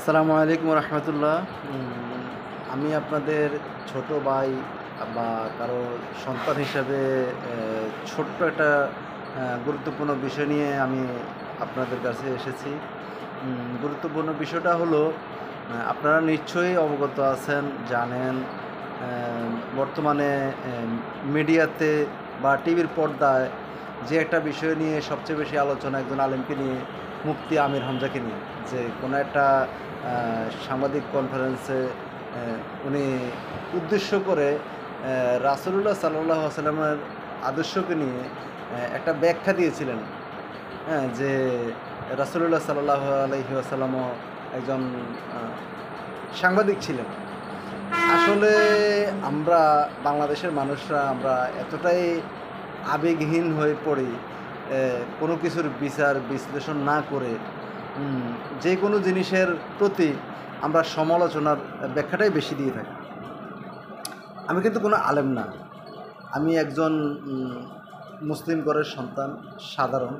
আসসালামু আলাইকুম রহমতুল্লাহ। আমি আপনাদের ছোট ভাই বা কারো সন্তান হিসাবে ছোট্ট একটা গুরুত্বপূর্ণ বিষয় নিয়ে আমি আপনাদের কাছে এসেছি। গুরুত্বপূর্ণ বিষয়টা হলো, আপনারা নিশ্চয়ই অবগত আছেন, জানেন, বর্তমানে মিডিয়াতে বা টিভির পর্দায় যে একটা বিষয় নিয়ে সবচেয়ে বেশি আলোচনা একজন আলেমকে নিয়ে, মুফতি আমির হামজাকে নিয়ে, যে কোনো একটা সাংবাদিক কনফারেন্সে উনি উদ্দেশ্য করে রাসূলুল্লাহ সাল্লাল্লাহু আলাইহি ওয়াসাল্লামের আদর্শকে নিয়ে একটা ব্যাখ্যা দিয়েছিলেন। হ্যাঁ, যে রাসূলুল্লাহ সাল্লাল্লাহু আলাইহি ওয়াসাল্লামও একজন সাংবাদিক ছিলেন। আসলে আমরা বাংলাদেশের মানুষরা আমরা এতটাই আবেগহীন হয়ে পড়ি, কোনো কিছুর বিচার বিশ্লেষণ না করে যে কোনো জিনিসের প্রতি আমরা সমালোচনার ব্যাখ্যাটাই বেশি দিয়ে থাকি। আমি কিন্তু কোনো আলেম না, আমি একজন মুসলিম ঘরের সন্তান, সাধারণ।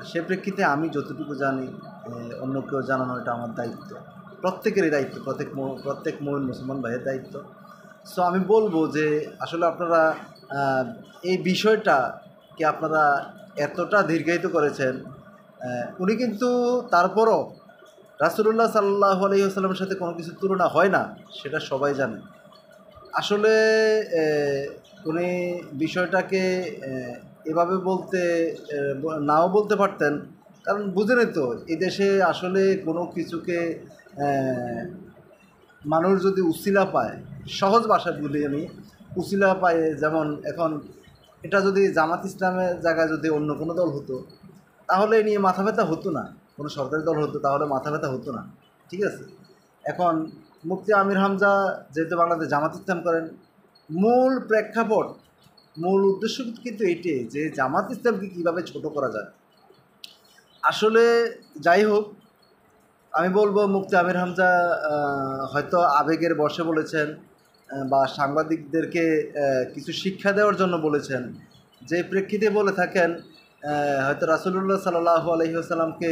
সে প্রেক্ষিতে আমি যতটুকু জানি অন্য কেউ জানানো এটা আমার দায়িত্ব, প্রত্যেকেরই দায়িত্ব, প্রত্যেক মুমিন মুসলমান ভাইয়ের দায়িত্ব। সো আমি বলবো যে আসলে আপনারা এই বিষয়টাকে আপনারা এতটা দীর্ঘায়িত করেছেন। উনি কিন্তু তারপরও রাসূলুল্লাহ সাল্লাল্লাহু আলাইহি ওয়াসাল্লামের সাথে কোনো কিছুর তুলনা হয় না, সেটা সবাই জানে। আসলে উনি বিষয়টাকে এভাবে বলতে নাও বলতে পারতেন, কারণ বুঝেনই তো এই দেশে আসলে কোনো কিছুকে মানুষ যদি উছিলা পায়, সহজ ভাষায় বলি আমি, উছিলা পায়, যেমন এখন এটা যদি জামাত ইসলামের জায়গায় যদি অন্য কোনো দল হতো তাহলে এ নিয়ে মাথা ব্যথা হতো না, কোনো সরকারি দল হতো তাহলে মাথা ব্যথা হতো না, ঠিক আছে। এখন মুফতি আমির হামজা যেহেতু বাংলাদেশ জামাত ইসলাম করেন, মূল প্রেক্ষাপট, মূল উদ্দেশ্য কিন্তু এইটাই যে জামাত ইসলামকে কীভাবে ছোট করা যায়। আসলে যাই হোক, আমি বলবো মুফতি আমির হামজা হয়তো আবেগের বশে বলেছেন, বা সাংবাদিকদেরকে কিছু শিক্ষা দেওয়ার জন্য বলেছেন। যে প্রেক্ষিতে বলে থাকেন, হয়তো রাসূলুল্লাহ সাল্লাল্লাহু আলাইহি ওয়াসাল্লামকে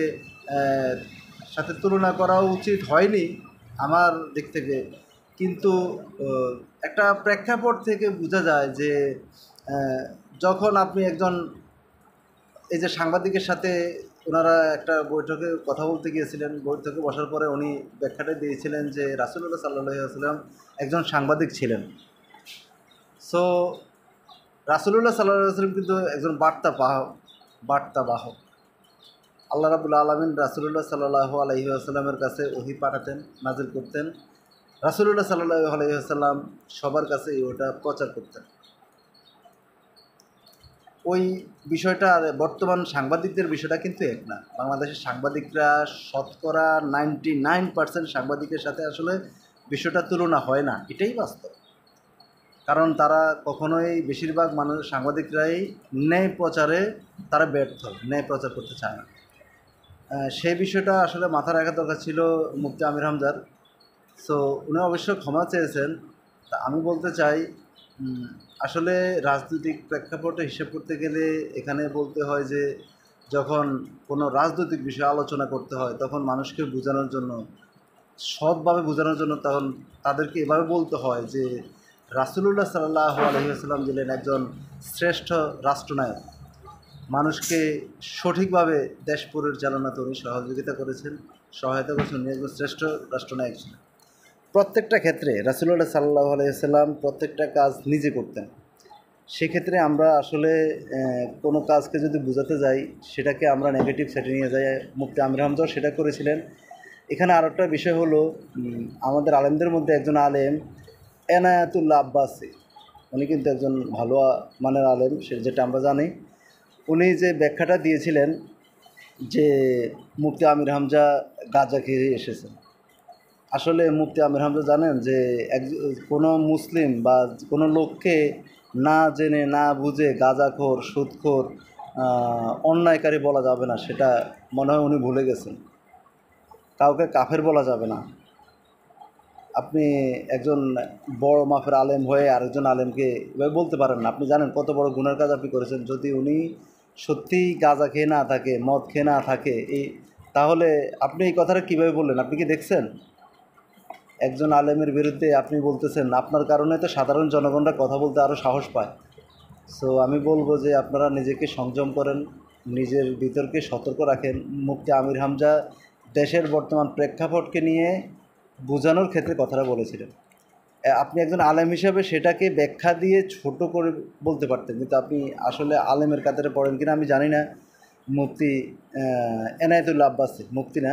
সাথে তুলনা করা উচিত হয়নি আমার দিক থেকে, কিন্তু একটা প্রেক্ষাপট থেকে বোঝা যায় যে যখন আপনি একজন, এই যে সাংবাদিকের সাথে ওনারা একটা বৈঠকে কথা বলতে গিয়েছিলেন, বৈঠকে বসার পরে উনি ব্যাখ্যাটা দিয়েছিলেন যে রাসূলুল্লাহ সাল্লাল্লাহু আলাইহি ওয়াসাল্লাম একজন সাংবাদিক ছিলেন। সো রাসূলুল্লাহ সাল্লাল্লাহু আলাইহি ওয়াসাল্লাম কিন্তু একজন বার্তাবাহক। আল্লাহ রাব্বুল আলামিন রাসূলুল্লাহ সাল্লাল্লাহু আলাইহি ওয়াসাল্লামের কাছে ওহী পাঠাতেন, নাজিল করতেন। রাসূলুল্লাহ সাল্লাল্লাহু আলাইহি ওয়াসাল্লাম সবার কাছে ওটা প্রচার করতেন। ওই বিষয়টা আর বর্তমান সাংবাদিকদের বিষয়টা কিন্তু এক না। বাংলাদেশের সাংবাদিকরা শতকরা 99% সাংবাদিকের সাথে আসলে বিষয়টা তুলনা হয় না, এটাই বাস্তব। কারণ তারা কখনোই, বেশিরভাগ মানুষ সাংবাদিকরাই ন্যায় প্রচারে তারা ব্যর্থ, ন্যায় প্রচার করতে চায় না। সেই বিষয়টা আসলে মাথায় রাখা দরকার ছিল মুফতি আমির হামজার। সো উনি অবশ্য ক্ষমা চেয়েছেন। তা আমি বলতে চাই, আসলে রাজনৈতিক প্রেক্ষাপটে হিসেব করতে গেলে এখানে বলতে হয় যে যখন কোনো রাজনৈতিক বিষয়ে আলোচনা করতে হয় তখন মানুষকে বোঝানোর জন্য, সৎভাবে বোঝানোর জন্য, তখন তাদেরকে এভাবে বলতে হয় যে রাসূলুল্লাহ সাল্লাল্লাহু আলাইহি ওয়াসাল্লাম ছিলেন একজন শ্রেষ্ঠ রাষ্ট্রনায়ক। মানুষকে সঠিকভাবে দেশ পরিচালনাতে উনি সহযোগিতা করেছেন, সহায়তা করেছেন। উনি একজন শ্রেষ্ঠ রাষ্ট্রনায়ক ছিলেন। প্রত্যেকটা ক্ষেত্রে রাসূলুল্লাহ সাল্লাল্লাহু আলাইহি ওয়াসাল্লাম প্রত্যেকটা কাজ নিজে করতেন। সেক্ষেত্রে আমরা আসলে কোনো কাজকে যদি বোঝাতে যাই, সেটাকে আমরা নেগেটিভ সাইডে নিয়ে যাই। মুফতি আমির হামজাও সেটা করেছিলেন। এখানে আরও একটা বিষয় হলো, আমাদের আলেমদের মধ্যে একজন আলেম এনায়েতুল্লাহ আব্বাসী, উনি কিন্তু একজন ভালো মানের আলেম, যেটা আমরা জানি। উনি যে ব্যাখ্যাটা দিয়েছিলেন যে মুফতি আমির হামজা গাঁজা খেয়ে এসেছেন। আসলে মুফতি আমির হামজা জানেন যে কোনো মুসলিম বা কোনো লোককে না জেনে না বুঝে গাঁজাখোর, সুদখোর, অন্যায়কারী বলা যাবে না, সেটা মনে হয় উনি ভুলে গেছেন। কাউকে কাফের বলা যাবে না। আপনি একজন বড় মাপের আলেম হয়ে আরেকজন আলেমকে এভাবে বলতে পারেন না। আপনি জানেন কত বড় গুনার কাজ আপনি করেছেন। যদি উনি সত্যিই গাঁজা খেয়ে না থাকে, মদ খেয়ে না থাকে, তাহলে আপনি এই কথাটা কীভাবে বললেন? আপনি কি দেখছেন? একজন আলেমের বিরুদ্ধে আপনি বলতেছেন, আপনার কারণে তো সাধারণ জনগণরা কথা বলতে আরও সাহস পায়। সো আমি বলবো যে আপনারা নিজেকে সংযম করেন, নিজের ভিতরকে সতর্ক রাখেন। মুফতি আমির হামজা দেশের বর্তমান প্রেক্ষাপটকে নিয়ে বোঝানোর ক্ষেত্রে কথাটা বলেছিলেন। আপনি একজন আলেম হিসাবে সেটাকে ব্যাখ্যা দিয়ে ছোট করে বলতে পারতেন, কিন্তু আপনি আসলে আলেমের কাতারে পড়েন কিনা আমি জানি না। মুফতি এনায়েতুল্লাহ আব্বাসী, মুফতি না।